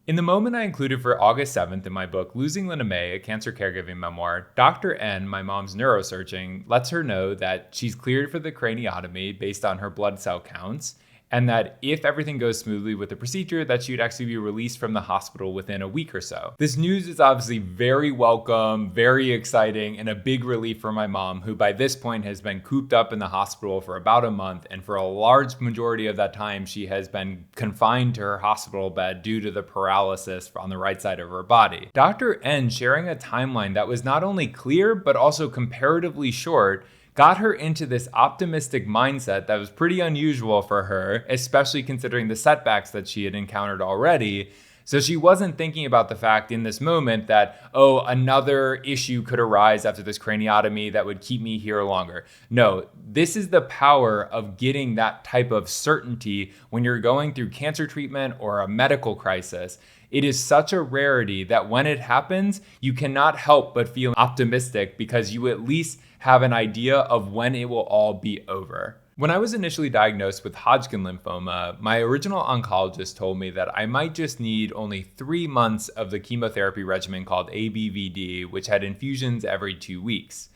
In the moment I included for August 7th in my book, Losing Lena May, a Cancer Caregiving Memoir, Dr. N, my mom's neurosurgeon, lets her know that she's cleared for the craniotomy based on her blood cell counts, and that if everything goes smoothly with the procedure, that she would actually be released from the hospital within a week or so. This news is obviously very welcome, very exciting, and a big relief for my mom, who by this point has been cooped up in the hospital for about a month, and for a large majority of that time, she has been confined to her hospital bed due to the paralysis on the right side of her body. Dr. N sharing a timeline that was not only clear, but also comparatively short, got her into this optimistic mindset that was pretty unusual for her, especially considering the setbacks that she had encountered already. So she wasn't thinking about the fact in this moment that, oh, another issue could arise after this craniotomy that would keep me here longer. No, this is the power of getting that type of certainty when you're going through cancer treatment or a medical crisis. It is such a rarity that when it happens, you cannot help but feel optimistic because you at least have an idea of when it will all be over. When I was initially diagnosed with Hodgkin lymphoma, my original oncologist told me that I might just need only 3 months of the chemotherapy regimen called ABVD, which had infusions every 2 weeks.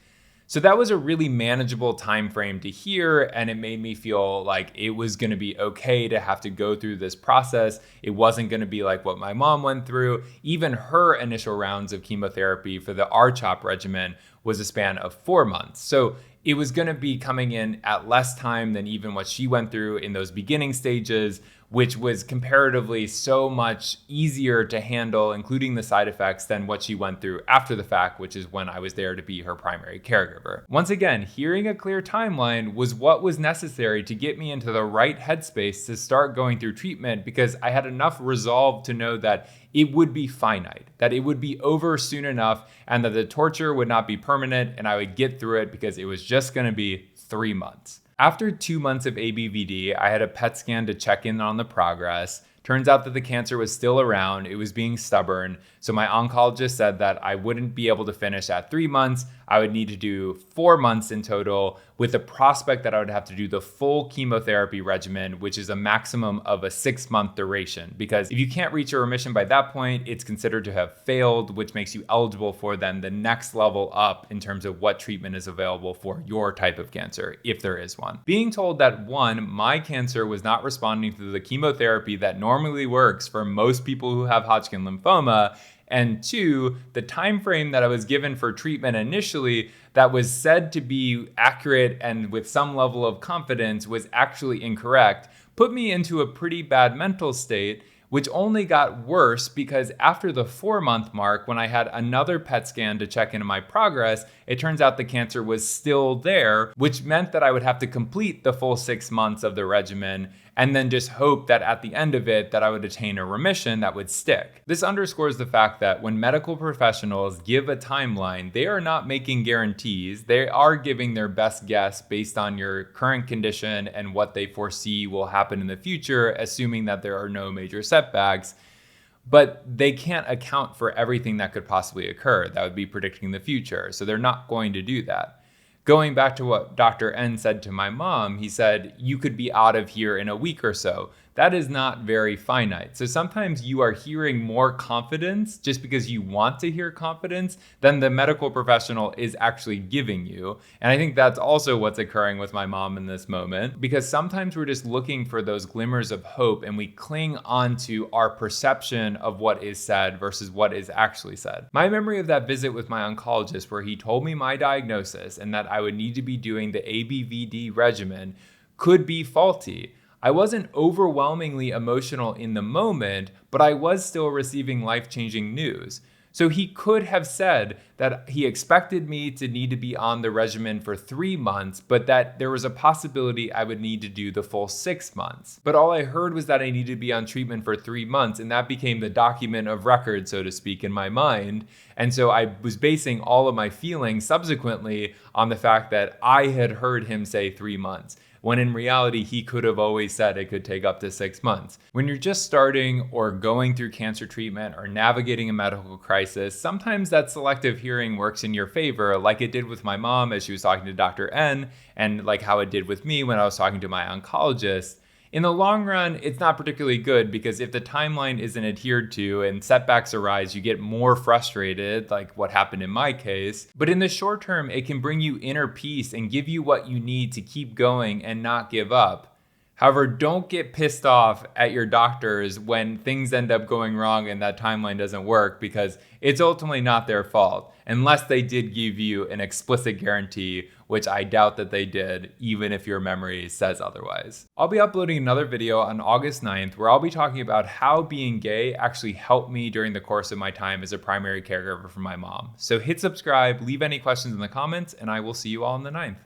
So that was a really manageable time frame to hear, and it made me feel like it was going to be okay to have to go through this process. It wasn't going to be like what my mom went through. Even her initial rounds of chemotherapy for the R-CHOP regimen was a span of 4 months. So it was going to be coming in at less time than even what she went through in those beginning stages, which was comparatively so much easier to handle, including the side effects, than what she went through after the fact, which is when I was there to be her primary caregiver. Once again, hearing a clear timeline was what was necessary to get me into the right headspace to start going through treatment, because I had enough resolve to know that it would be finite, that it would be over soon enough, and that the torture would not be permanent, and I would get through it because it was just going to be 3 months. After 2 months of ABVD, I had a PET scan to check in on the progress. Turns out that the cancer was still around. It was being stubborn. So my oncologist said that I wouldn't be able to finish at 3 months. I would need to do 4 months in total, with the prospect that I would have to do the full chemotherapy regimen, which is a maximum of a 6-month duration. Because if you can't reach a remission by that point, it's considered to have failed, which makes you eligible for then the next level up in terms of what treatment is available for your type of cancer, if there is one. Being told that, one, my cancer was not responding to the chemotherapy that normally works for most people who have Hodgkin lymphoma, and two, the time frame that I was given for treatment initially that was said to be accurate and with some level of confidence was actually incorrect, put me into a pretty bad mental state, which only got worse because after the 4-month mark, when I had another PET scan to check into my progress, it turns out the cancer was still there, which meant that I would have to complete the full 6 months of the regimen and then just hope that at the end of it that I would attain a remission that would stick. This underscores the fact that when medical professionals give a timeline, they are not making guarantees. They are giving their best guess based on your current condition and what they foresee will happen in the future, assuming that there are no major setbacks. But they can't account for everything that could possibly occur. That would be predicting the future. So they're not going to do that. Going back to what Dr. N said to my mom, he said, you could be out of here in a week or so. That is not very finite. So sometimes you are hearing more confidence just because you want to hear confidence than the medical professional is actually giving you. And I think that's also what's occurring with my mom in this moment, because sometimes we're just looking for those glimmers of hope and we cling onto our perception of what is said versus what is actually said. My memory of that visit with my oncologist, where he told me my diagnosis and that I would need to be doing the ABVD regimen, could be faulty. I wasn't overwhelmingly emotional in the moment, but I was still receiving life-changing news. So he could have said that he expected me to need to be on the regimen for 3 months, but that there was a possibility I would need to do the full 6 months. But all I heard was that I needed to be on treatment for 3 months, and that became the document of record, so to speak, in my mind. And so I was basing all of my feelings subsequently on the fact that I had heard him say 3 months, when in reality, he could have always said it could take up to 6 months. When you're just starting or going through cancer treatment or navigating a medical crisis, sometimes that selective hearing works in your favor, like it did with my mom as she was talking to Dr. N, and like how it did with me when I was talking to my oncologist. In the long run, it's not particularly good because if the timeline isn't adhered to and setbacks arise, you get more frustrated, like what happened in my case. But in the short term, it can bring you inner peace and give you what you need to keep going and not give up. However, don't get pissed off at your doctors when things end up going wrong and that timeline doesn't work, because it's ultimately not their fault, unless they did give you an explicit guarantee, which I doubt that they did, even if your memory says otherwise. I'll be uploading another video on August 9th where I'll be talking about how being gay actually helped me during the course of my time as a primary caregiver for my mom. So hit subscribe, leave any questions in the comments, and I will see you all on the 9th.